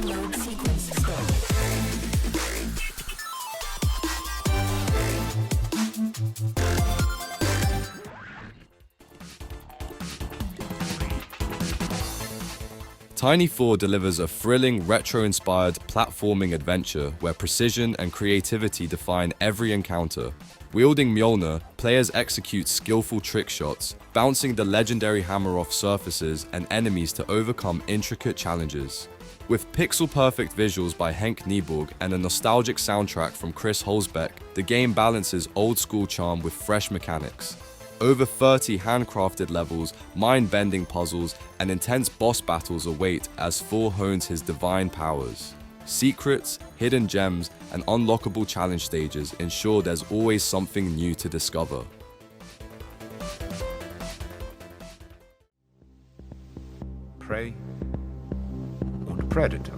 Download sequence start. Tiny 4 delivers a thrilling, retro-inspired platforming adventure where precision and creativity define every encounter. Wielding Mjolnir, players execute skillful trick shots, bouncing the legendary hammer off surfaces and enemies to overcome intricate challenges. With pixel-perfect visuals by Henk Nieborg and a nostalgic soundtrack from Chris Holzbeck, the game balances old-school charm with fresh mechanics. Over 30 handcrafted levels, mind-bending puzzles, and intense boss battles await as Thor hones his divine powers. Secrets, hidden gems, and unlockable challenge stages ensure there's always something new to discover. Prey and predator.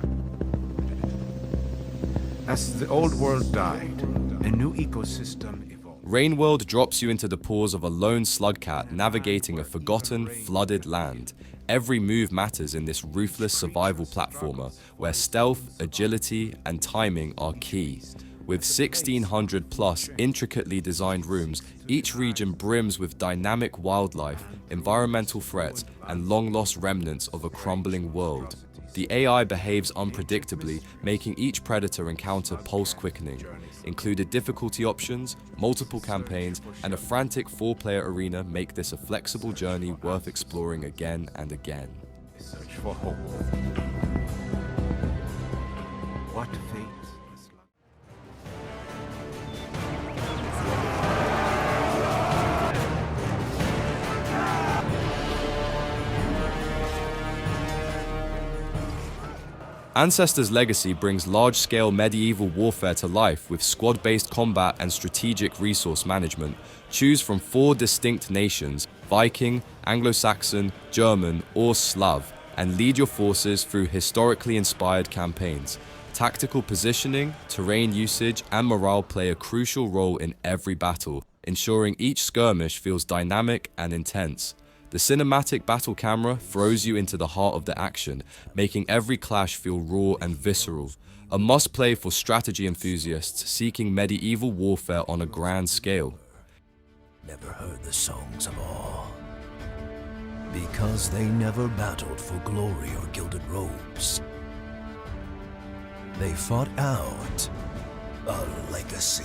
As the old world died, a new ecosystem evolved. Rainworld drops you into the paws of a lone slugcat navigating a forgotten, flooded land. Every move matters in this ruthless survival platformer, where stealth, agility, and timing are key. With 1,600 plus intricately designed rooms, each region brims with dynamic wildlife, environmental threats, and long-lost remnants of a crumbling world. The AI behaves unpredictably, making each predator encounter pulse-quickening. Included difficulty options, multiple campaigns, and a frantic 4-player arena make this a flexible journey worth exploring again and again. Search for hope. What fate? Ancestors' Legacy brings large-scale medieval warfare to life with squad-based combat and strategic resource management. Choose from 4 distinct nations, Viking, Anglo-Saxon, German, or Slav, and lead your forces through historically inspired campaigns. Tactical positioning, terrain usage, and morale play a crucial role in every battle, ensuring each skirmish feels dynamic and intense. The cinematic battle camera throws you into the heart of the action, making every clash feel raw and visceral. A must-play for strategy enthusiasts seeking medieval warfare on a grand scale. Never heard the songs of awe, because they never battled for glory or gilded robes. They fought out a legacy.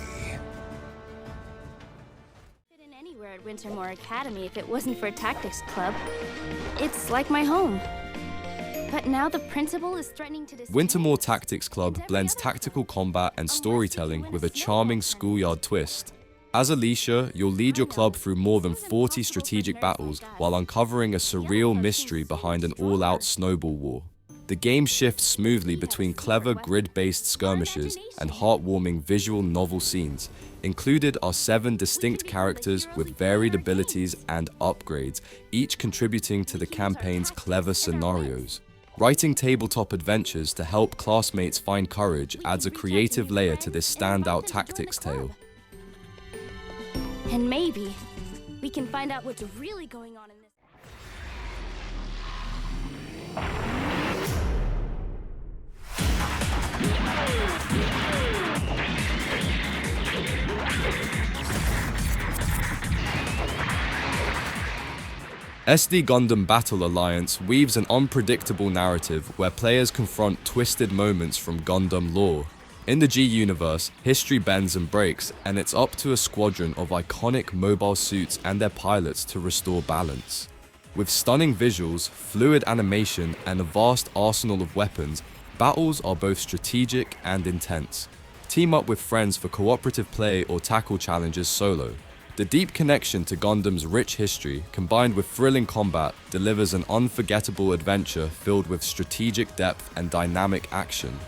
At Wintermoor Academy if it wasn't for a tactics club. It's like my home. But now the principal is threatening to Wintermoor Tactics Club blends tactical combat and storytelling with a charming schoolyard twist. As Alicia, you'll lead your club through more than 40 strategic battles while uncovering a surreal mystery behind an all-out snowball war. The game shifts smoothly between clever grid-based skirmishes and heartwarming visual novel scenes. Included are 7 distinct characters with varied abilities and upgrades, each contributing to the campaign's clever scenarios. Writing tabletop adventures to help classmates find courage adds a creative layer to this standout tactics tale. And maybe we can find out what's really going on in this. SD Gundam Battle Alliance weaves an unpredictable narrative where players confront twisted moments from Gundam lore. In the G universe, history bends and breaks, and it's up to a squadron of iconic mobile suits and their pilots to restore balance. With stunning visuals, fluid animation, and a vast arsenal of weapons, battles are both strategic and intense. Team up with friends for cooperative play or tackle challenges solo. The deep connection to Gundam's rich history, combined with thrilling combat, delivers an unforgettable adventure filled with strategic depth and dynamic action.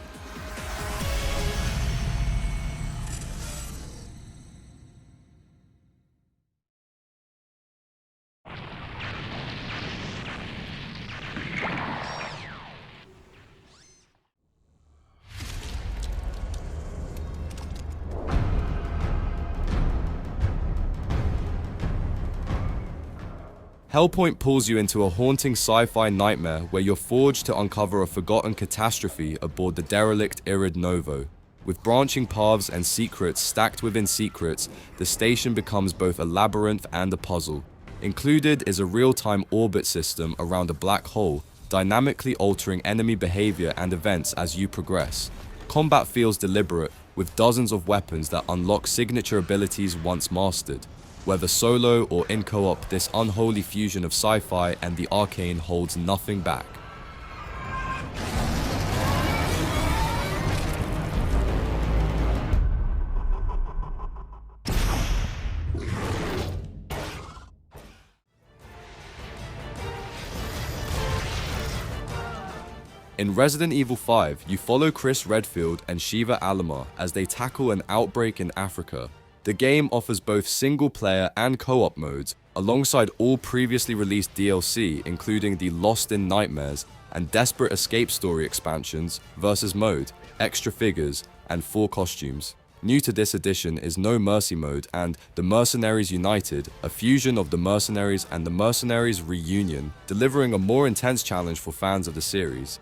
Hellpoint pulls you into a haunting sci-fi nightmare where you're forged to uncover a forgotten catastrophe aboard the derelict Irid Novo. With branching paths and secrets stacked within secrets, the station becomes both a labyrinth and a puzzle. Included is a real-time orbit system around a black hole, dynamically altering enemy behavior and events as you progress. Combat feels deliberate, with dozens of weapons that unlock signature abilities once mastered. Whether solo or in co-op, this unholy fusion of sci-fi and the arcane holds nothing back. In Resident Evil 5, you follow Chris Redfield and Shiva Alomar as they tackle an outbreak in Africa. The game offers both single-player and co-op modes, alongside all previously released DLC including the Lost in Nightmares and Desperate Escape Story expansions, Versus Mode, extra figures, and 4 costumes. New to this edition is No Mercy mode and The Mercenaries United, a fusion of the Mercenaries and the Mercenaries Reunion, delivering a more intense challenge for fans of the series.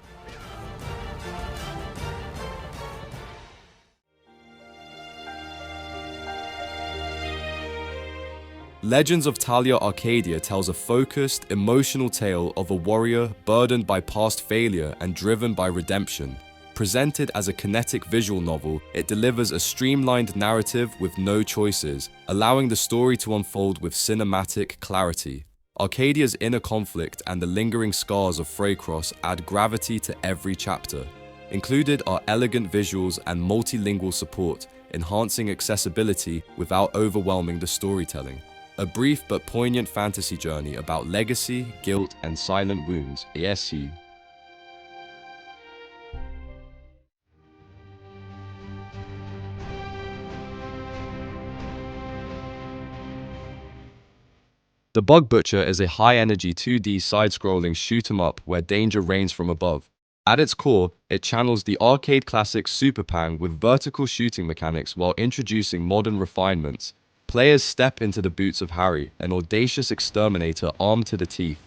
Legends of Talia Arcadia tells a focused, emotional tale of a warrior burdened by past failure and driven by redemption. Presented as a kinetic visual novel, it delivers a streamlined narrative with no choices, allowing the story to unfold with cinematic clarity. Arcadia's inner conflict and the lingering scars of Freycross add gravity to every chapter. Included are elegant visuals and multilingual support, enhancing accessibility without overwhelming the storytelling. A brief but poignant fantasy journey about legacy, guilt, and silent wounds. ESC. The Bug Butcher is a high-energy 2D side-scrolling shoot-'em-up where danger reigns from above. At its core, it channels the arcade classic Super Pang with vertical shooting mechanics while introducing modern refinements. Players step into the boots of Harry, an audacious exterminator armed to the teeth.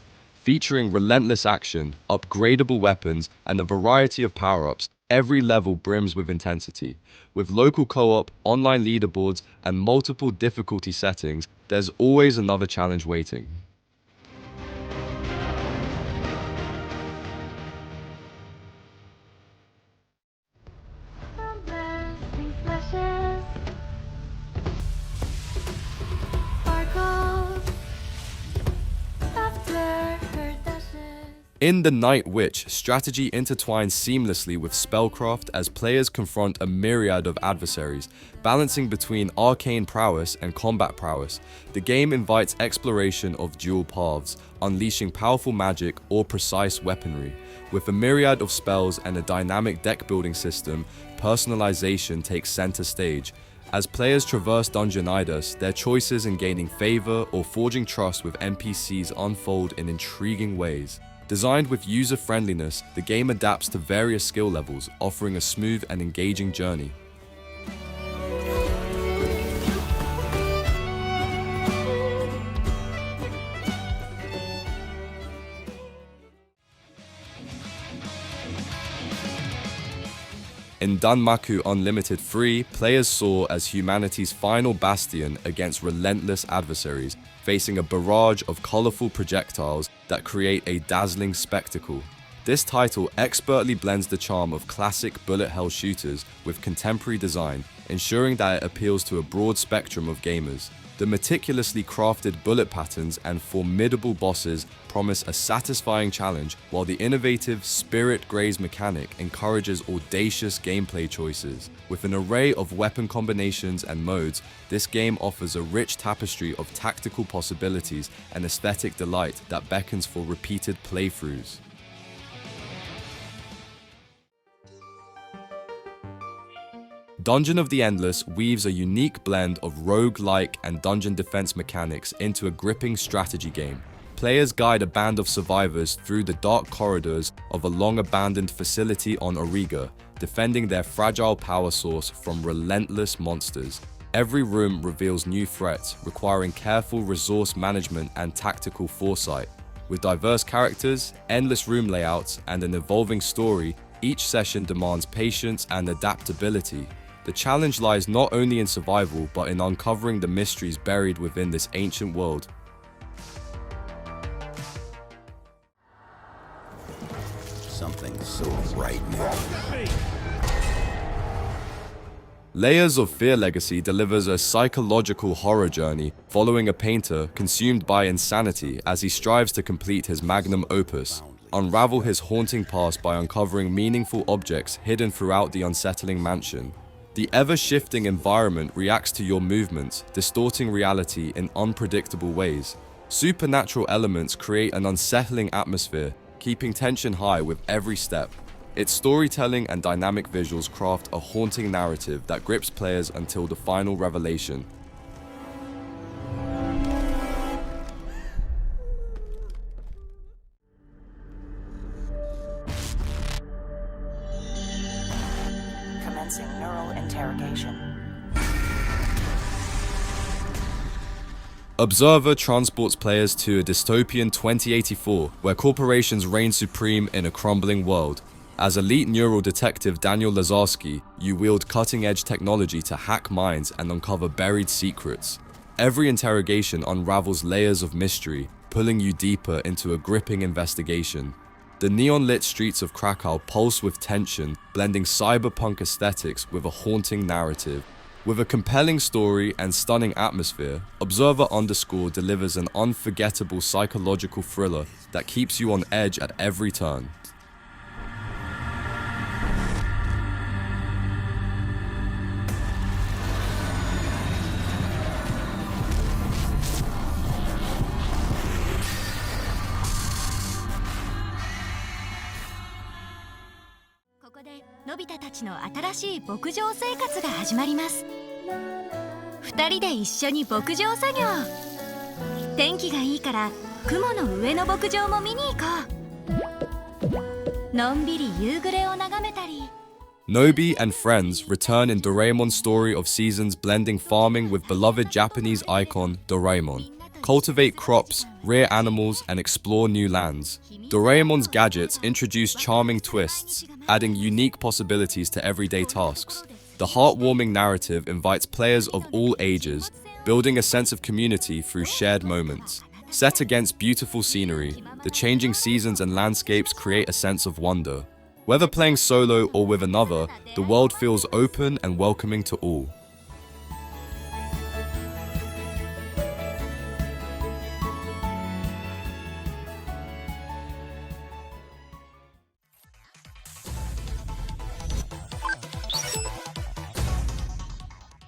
Featuring relentless action, upgradable weapons, and a variety of power-ups, every level brims with intensity. With local co-op, online leaderboards, and multiple difficulty settings, there's always another challenge waiting. In The Night Witch, strategy intertwines seamlessly with spellcraft as players confront a myriad of adversaries, balancing between arcane prowess and combat prowess. The game invites exploration of dual paths, unleashing powerful magic or precise weaponry. With a myriad of spells and a dynamic deck-building system, personalization takes center stage. As players traverse Dungeonidas, their choices in gaining favor or forging trust with NPCs unfold in intriguing ways. Designed with user-friendliness, the game adapts to various skill levels, offering a smooth and engaging journey. In Danmaku Unlimited 3, players soar as humanity's final bastion against relentless adversaries, facing a barrage of colorful projectiles that create a dazzling spectacle. This title expertly blends the charm of classic bullet hell shooters with contemporary design, ensuring that it appeals to a broad spectrum of gamers. The meticulously crafted bullet patterns and formidable bosses promise a satisfying challenge, while the innovative Spirit Graze mechanic encourages audacious gameplay choices. With an array of weapon combinations and modes, this game offers a rich tapestry of tactical possibilities and aesthetic delight that beckons for repeated playthroughs. Dungeon of the Endless weaves a unique blend of roguelike and dungeon defense mechanics into a gripping strategy game. Players guide a band of survivors through the dark corridors of a long-abandoned facility on Auriga, defending their fragile power source from relentless monsters. Every room reveals new threats, requiring careful resource management and tactical foresight. With diverse characters, endless room layouts, and an evolving story, each session demands patience and adaptability. The challenge lies not only in survival, but in uncovering the mysteries buried within this ancient world. Something so bright now. Layers of Fear Legacy delivers a psychological horror journey following a painter consumed by insanity as he strives to complete his magnum opus, unravel his haunting past by uncovering meaningful objects hidden throughout the unsettling mansion. The ever-shifting environment reacts to your movements, distorting reality in unpredictable ways. Supernatural elements create an unsettling atmosphere, keeping tension high with every step. Its storytelling and dynamic visuals craft a haunting narrative that grips players until the final revelation. Commencing neural interrogation. Observer transports players to a dystopian 2084 where corporations reign supreme in a crumbling world. As elite neural detective Daniel Lazarski, you wield cutting-edge technology to hack minds and uncover buried secrets. Every interrogation unravels layers of mystery, pulling you deeper into a gripping investigation. The neon-lit streets of Krakow pulse with tension, blending cyberpunk aesthetics with a haunting narrative. With a compelling story and stunning atmosphere, Observer _ delivers an unforgettable psychological thriller that keeps you on edge at every turn. Nobi and friends return in Doraemon's story of seasons, blending farming with beloved Japanese icon Doraemon. Cultivate crops, rear animals, and explore new lands. Doraemon's gadgets introduce charming twists, adding unique possibilities to everyday tasks. The heartwarming narrative invites players of all ages, building a sense of community through shared moments. Set against beautiful scenery, the changing seasons and landscapes create a sense of wonder. Whether playing solo or with another, the world feels open and welcoming to all.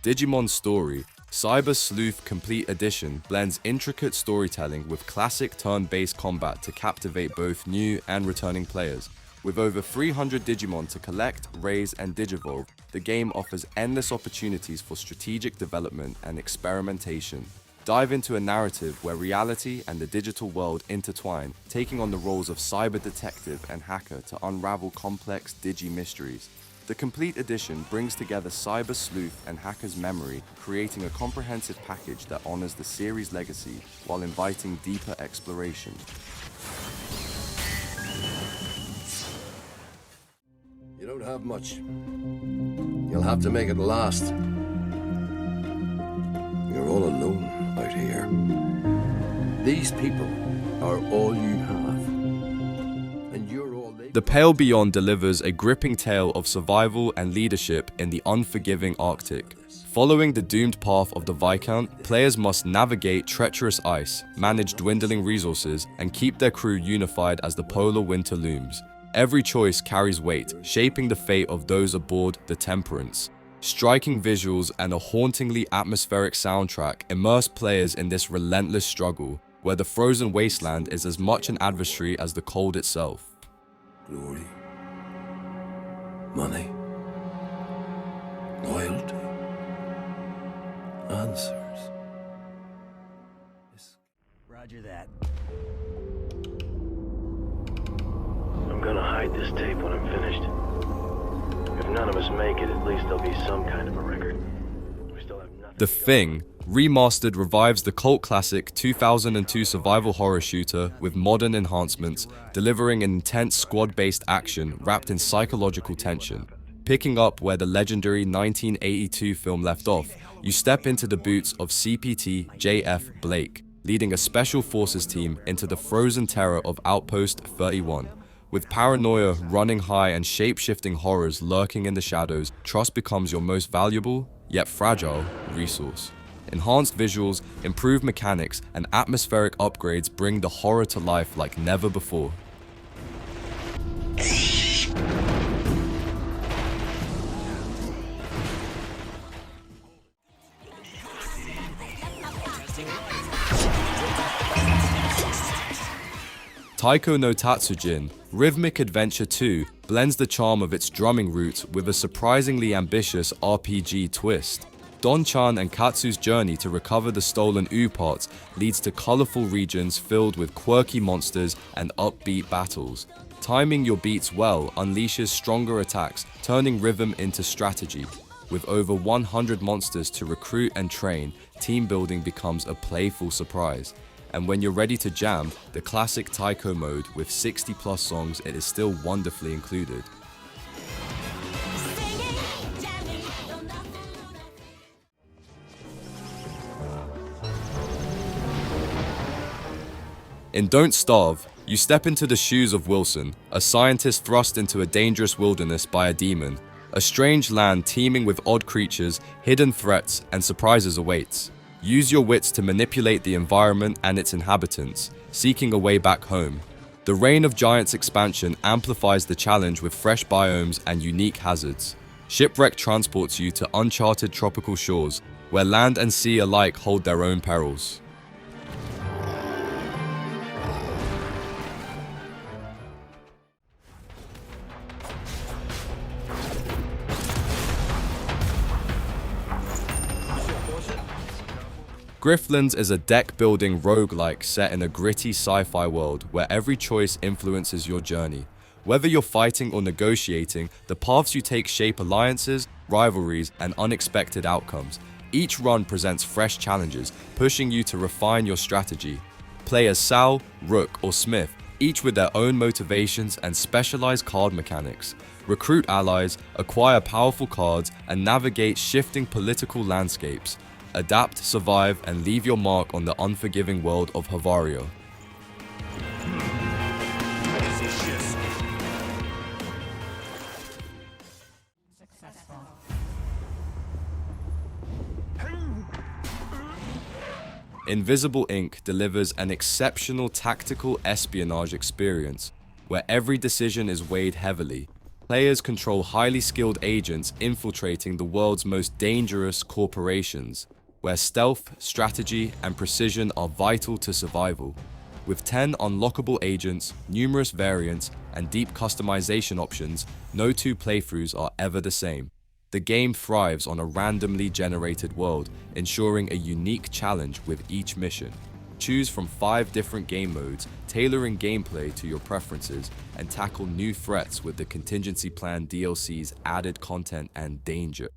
Digimon Story, Cyber Sleuth Complete Edition blends intricate storytelling with classic turn-based combat to captivate both new and returning players. With over 300 Digimon to collect, raise, and digivolve, the game offers endless opportunities for strategic development and experimentation. Dive into a narrative where reality and the digital world intertwine, taking on the roles of cyber detective and hacker to unravel complex digi-mysteries. The Complete Edition brings together Cyber Sleuth and Hacker's memory, creating a comprehensive package that honors the series' legacy while inviting deeper exploration. You don't have much. You'll have to make it last. You're all alone out here. These people are all you have. And you're all they... The Pale Beyond delivers a gripping tale of survival and leadership in the unforgiving Arctic. Following the doomed path of the Viscount, players must navigate treacherous ice, manage dwindling resources, and keep their crew unified as the polar winter looms. Every choice carries weight, shaping the fate of those aboard the Temperance. Striking visuals and a hauntingly atmospheric soundtrack immerse players in this relentless struggle, where the frozen wasteland is as much an adversary as the cold itself. Glory, money, loyalty, answers. Roger that. I'm gonna hide this tape when I'm finished. If none of us make it, at least there'll be some kind of a record. We still have nothing. The Thing Remastered revives the cult classic 2002 survival horror shooter with modern enhancements, delivering an intense squad-based action wrapped in psychological tension. Picking up where the legendary 1982 film left off, you step into the boots of CPT J.F. Blake, leading a special forces team into the frozen terror of Outpost 31. With paranoia running high and shape-shifting horrors lurking in the shadows, trust becomes your most valuable, yet fragile, resource. Enhanced visuals, improved mechanics, and atmospheric upgrades bring the horror to life like never before. Taiko no Tatsujin, Rhythmic Adventure 2 blends the charm of its drumming roots with a surprisingly ambitious RPG twist. Don-chan and Katsu's journey to recover the stolen U parts leads to colorful regions filled with quirky monsters and upbeat battles. Timing your beats well unleashes stronger attacks, turning rhythm into strategy. With over 100 monsters to recruit and train, team building becomes a playful surprise. And when you're ready to jam, the classic Taiko mode with 60+ songs, it is still wonderfully included. In Don't Starve, you step into the shoes of Wilson, a scientist thrust into a dangerous wilderness by a demon. A strange land teeming with odd creatures, hidden threats, and surprises awaits. Use your wits to manipulate the environment and its inhabitants, seeking a way back home. The Reign of Giants expansion amplifies the challenge with fresh biomes and unique hazards. Shipwreck transports you to uncharted tropical shores, where land and sea alike hold their own perils. Griftlands is a deck-building roguelike set in a gritty sci-fi world where every choice influences your journey. Whether you're fighting or negotiating, the paths you take shape alliances, rivalries, and unexpected outcomes. Each run presents fresh challenges, pushing you to refine your strategy. Play as Sal, Rook, or Smith, each with their own motivations and specialized card mechanics. Recruit allies, acquire powerful cards, and navigate shifting political landscapes. Adapt, survive, and leave your mark on the unforgiving world of Havario. Invisible Ink delivers an exceptional tactical espionage experience, where every decision is weighed heavily. Players control highly skilled agents infiltrating the world's most dangerous corporations, where stealth, strategy, and precision are vital to survival. With 10 unlockable agents, numerous variants, and deep customization options, no two playthroughs are ever the same. The game thrives on a randomly generated world, ensuring a unique challenge with each mission. Choose from 5 different game modes, tailoring gameplay to your preferences, and tackle new threats with the Contingency Plan DLC's added content and danger.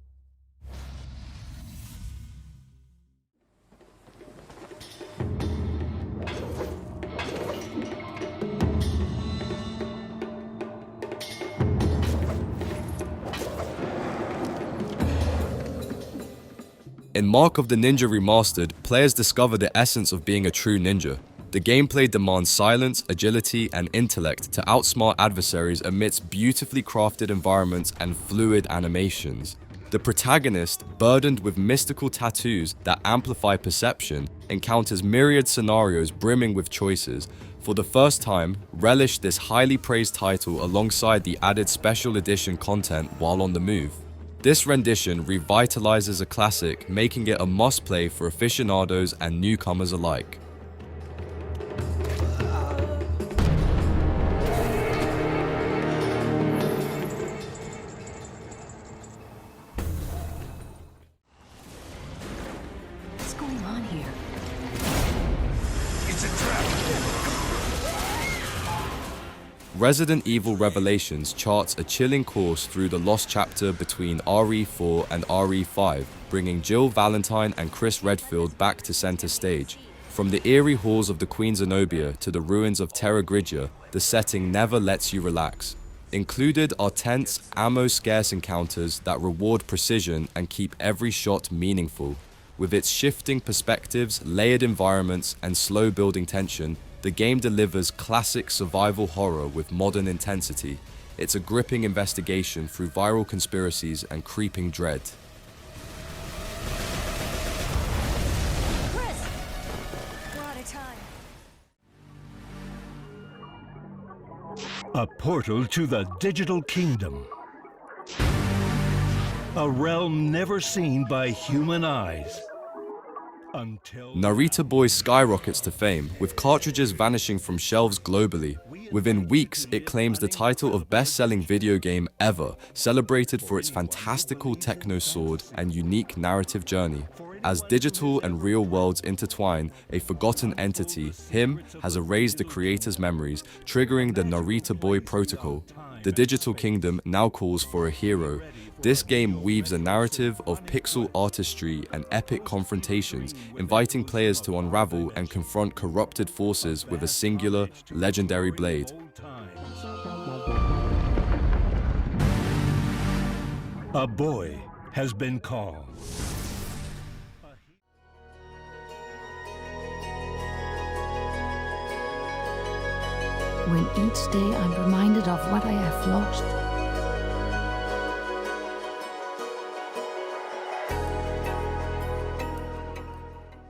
In Mark of the Ninja Remastered, players discover the essence of being a true ninja. The gameplay demands silence, agility, and intellect to outsmart adversaries amidst beautifully crafted environments and fluid animations. The protagonist, burdened with mystical tattoos that amplify perception, encounters myriad scenarios brimming with choices. For the first time, relish this highly praised title alongside the added special edition content while on the move. This rendition revitalizes a classic, making it a must-play for aficionados and newcomers alike. What's going on here? It's a trap! Resident Evil Revelations charts a chilling course through the lost chapter between RE4 and RE5, bringing Jill Valentine and Chris Redfield back to center stage. From the eerie halls of the Queen Zenobia to the ruins of Terra Grigia, the setting never lets you relax. Included are tense, ammo-scarce encounters that reward precision and keep every shot meaningful. With its shifting perspectives, layered environments, and slow-building tension, the game delivers classic survival horror with modern intensity. It's a gripping investigation through viral conspiracies and creeping dread. Chris! We're out of time. A portal to the digital kingdom. A realm never seen by human eyes. Until Narita Boy skyrockets to fame, with cartridges vanishing from shelves globally. Within weeks, it claims the title of best-selling video game ever, celebrated for its fantastical techno sword and unique narrative journey. As digital and real worlds intertwine, a forgotten entity, him, has erased the creator's memories, triggering the Narita Boy protocol. The digital kingdom now calls for a hero. This game weaves a narrative of pixel artistry and epic confrontations, inviting players to unravel and confront corrupted forces with a singular, legendary blade. a boy has been called. When each day I'm reminded of what I have lost.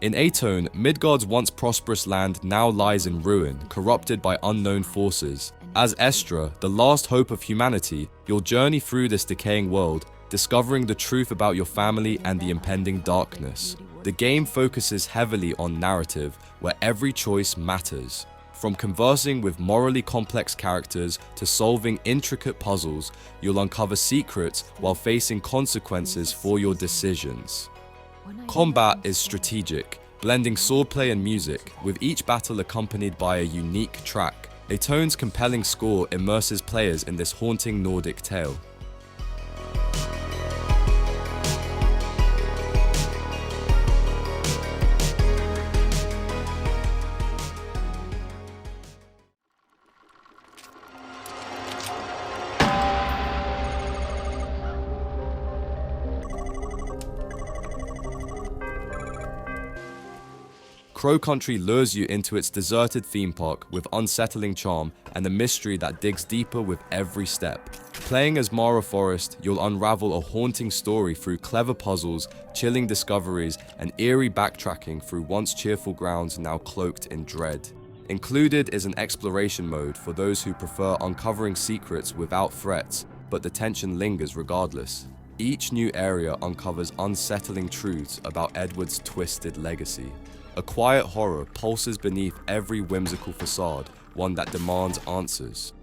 In ATONE, Midgard's once prosperous land now lies in ruin, corrupted by unknown forces. As Estra, the last hope of humanity, you'll journey through this decaying world, discovering the truth about your family and the impending darkness. The game focuses heavily on narrative, where every choice matters. From conversing with morally complex characters to solving intricate puzzles, you'll uncover secrets while facing consequences for your decisions. Combat is strategic, blending swordplay and music, with each battle accompanied by a unique track. ATONE's compelling score immerses players in this haunting Nordic tale. Crow Country lures you into its deserted theme park with unsettling charm and a mystery that digs deeper with every step. Playing as Mara Forest, you'll unravel a haunting story through clever puzzles, chilling discoveries, and eerie backtracking through once cheerful grounds now cloaked in dread. Included is an exploration mode for those who prefer uncovering secrets without threats, but the tension lingers regardless. Each new area uncovers unsettling truths about Edward's twisted legacy. A quiet horror pulses beneath every whimsical facade, one that demands answers.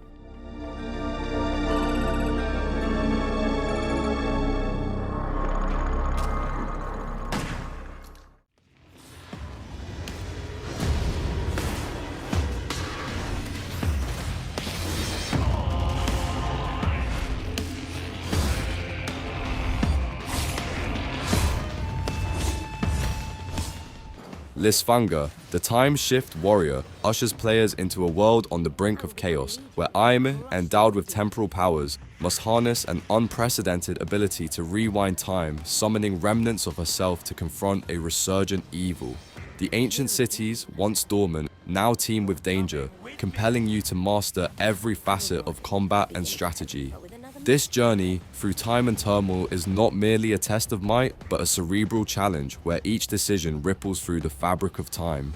Lysfanga, the time shift warrior, ushers players into a world on the brink of chaos, where Aime, endowed with temporal powers, must harness an unprecedented ability to rewind time, summoning remnants of herself to confront a resurgent evil. The ancient cities, once dormant, now teem with danger, compelling you to master every facet of combat and strategy. This journey through time and turmoil is not merely a test of might, but a cerebral challenge where each decision ripples through the fabric of time.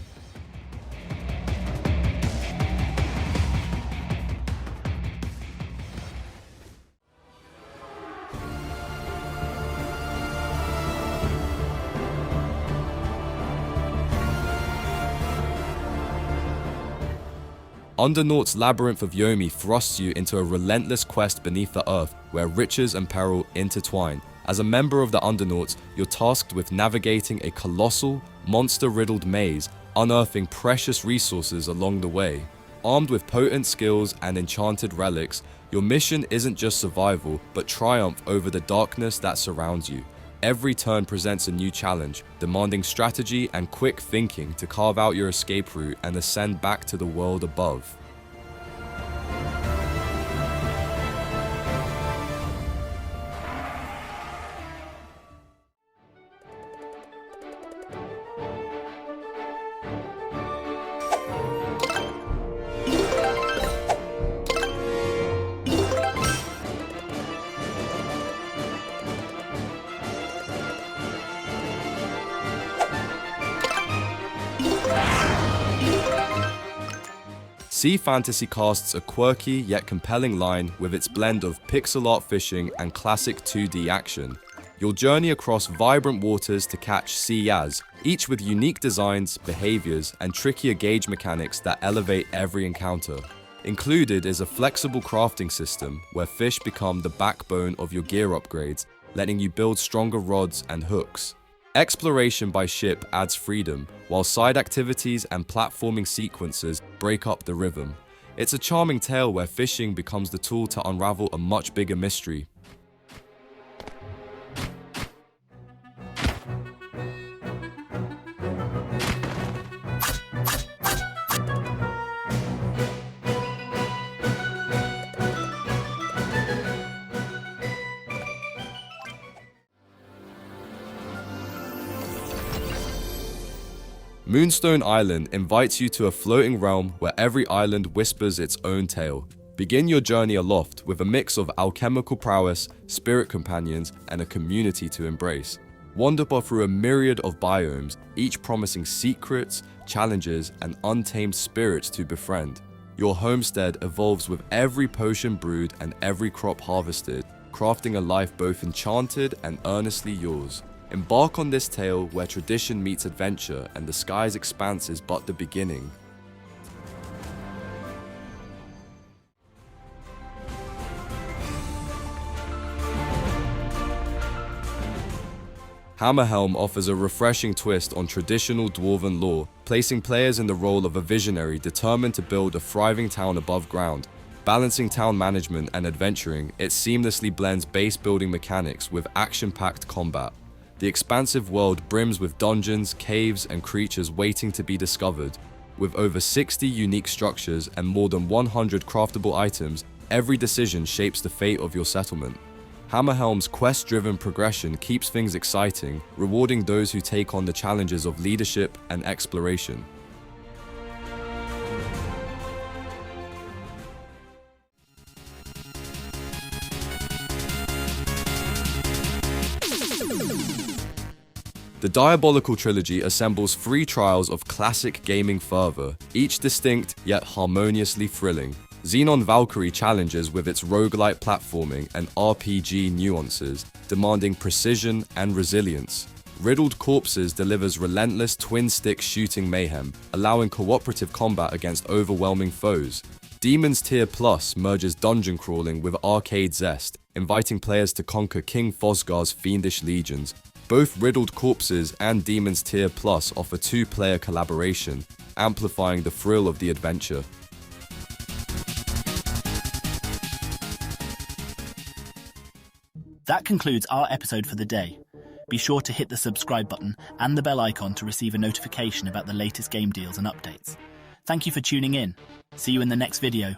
Undernauts' Labyrinth of Yomi thrusts you into a relentless quest beneath the earth where riches and peril intertwine. As a member of the Undernauts, you're tasked with navigating a colossal, monster-riddled maze, unearthing precious resources along the way. Armed with potent skills and enchanted relics, your mission isn't just survival, but triumph over the darkness that surrounds you. Every turn presents a new challenge, demanding strategy and quick thinking to carve out your escape route and ascend back to the world above. Sea Fantasy casts a quirky yet compelling line with its blend of pixel art fishing and classic 2D action. You'll journey across vibrant waters to catch sea yas, each with unique designs, behaviors, and trickier gauge mechanics that elevate every encounter. Included is a flexible crafting system where fish become the backbone of your gear upgrades, letting you build stronger rods and hooks. Exploration by ship adds freedom, while side activities and platforming sequences break up the rhythm. It's a charming tale where fishing becomes the tool to unravel a much bigger mystery. Moonstone Island invites you to a floating realm where every island whispers its own tale. Begin your journey aloft with a mix of alchemical prowess, spirit companions, and a community to embrace. Wander through a myriad of biomes, each promising secrets, challenges, and untamed spirits to befriend. Your homestead evolves with every potion brewed and every crop harvested, crafting a life both enchanted and earnestly yours. Embark on this tale where tradition meets adventure and the sky's expanse is but the beginning. HammerHelm offers a refreshing twist on traditional dwarven lore, placing players in the role of a visionary determined to build a thriving town above ground. Balancing town management and adventuring, it seamlessly blends base building mechanics with action-packed combat. The expansive world brims with dungeons, caves, and creatures waiting to be discovered. With over 60 unique structures and more than 100 craftable items, every decision shapes the fate of your settlement. HammerHelm's quest-driven progression keeps things exciting, rewarding those who take on the challenges of leadership and exploration. The Diabolical Trilogy assembles 3 trials of classic gaming fervor, each distinct yet harmoniously thrilling. Xenon Valkyrie challenges with its roguelite platforming and RPG nuances, demanding precision and resilience. Riddled Corpses delivers relentless twin-stick shooting mayhem, allowing cooperative combat against overwhelming foes. Demon's Tier Plus merges dungeon crawling with arcade zest, inviting players to conquer King Fosgar's fiendish legions. Both Riddled Corpses and Demon's Tier Plus offer 2-player collaboration, amplifying the thrill of the adventure. That concludes our episode for the day. Be sure to hit the subscribe button and the bell icon to receive a notification about the latest game deals and updates. Thank you for tuning in. See you in the next video.